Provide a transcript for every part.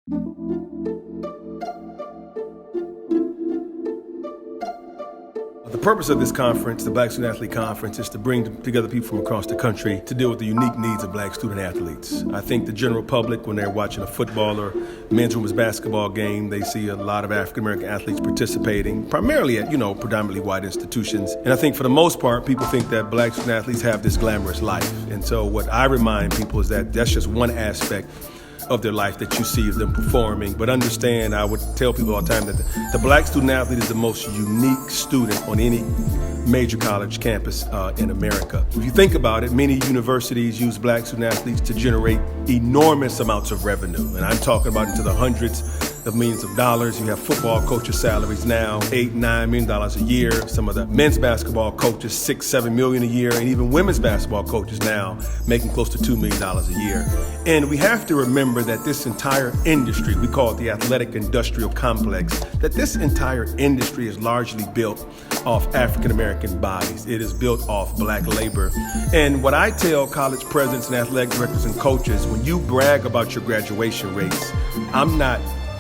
The purpose of this conference, the Black Student Athlete Conference, is to bring together people from across the country to deal with the unique needs of black student athletes. I think the general public, when they're watching a football or men's women's basketball game, they see a lot of African American athletes participating, primarily at, predominantly white institutions. And I think for the most part, people think that black student athletes have this glamorous life. And so what I remind people is that that's just one aspect of their life that you see of them performing. But understand, I would tell people all the time that the black student athlete is the most unique student on any major college campus in America. If you think about it, many universities use black student athletes to generate enormous amounts of revenue. And I'm talking about into the hundreds of millions of dollars. You have football coaches' salaries now, $8-9 million a year. Some of the men's basketball coaches, $6-7 million a year, and even women's basketball coaches now making close to $2 million a year. And we have to remember that this entire industry, we call it the athletic industrial complex, that this entire industry is largely built off African American bodies. It is built off black labor. And what I tell college presidents and athletic directors and coaches, when you brag about your graduation rates, I'm not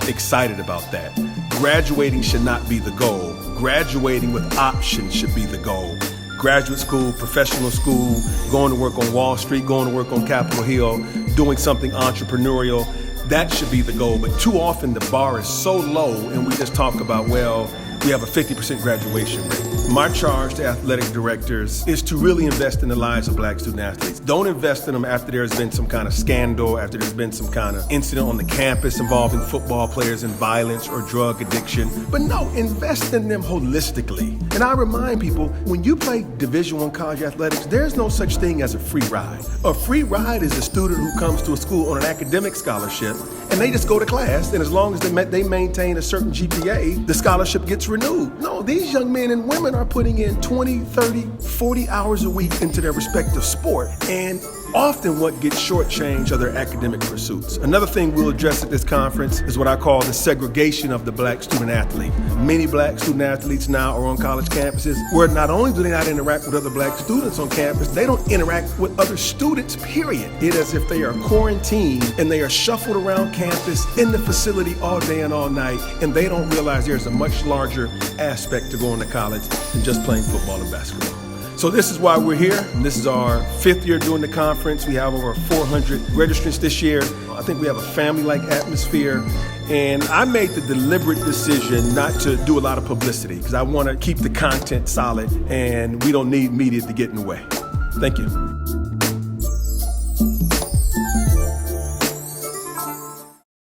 excited about that. Graduating should not be the goal. Graduating with options should be the goal. Graduate school, professional school, going to work on Wall Street, going to work on Capitol Hill, doing something entrepreneurial, that should be the goal. But too often the bar is so low and we just talk about, we have a 50% graduation rate. My charge to athletic directors is to really invest in the lives of black student athletes. Don't invest in them after there's been some kind of scandal, after there's been some kind of incident on the campus involving football players and violence or drug addiction. But no, invest in them holistically. And I remind people, when you play Division I college athletics, there's no such thing as a free ride. A free ride is a student who comes to a school on an academic scholarship and they just go to class, and as long as they maintain a certain GPA, the scholarship gets renewed. No, these young men and women are putting in 20, 30, 40 hours a week into their respective sport, and often what gets shortchanged are their academic pursuits. Another thing we'll address at this conference is what I call the segregation of the black student athlete. Many black student athletes now are on college campuses where not only do they not interact with other black students on campus, they don't interact with other students, period. It is as if they are quarantined and they are shuffled around campus in the facility all day and all night, and they don't realize there's a much larger aspect to going to college than just playing football and basketball. So this is why we're here. This is our 5th year doing the conference. We have over 400 registrants this year. I think we have a family-like atmosphere. And I made the deliberate decision not to do a lot of publicity because I want to keep the content solid and we don't need media to get in the way. Thank you.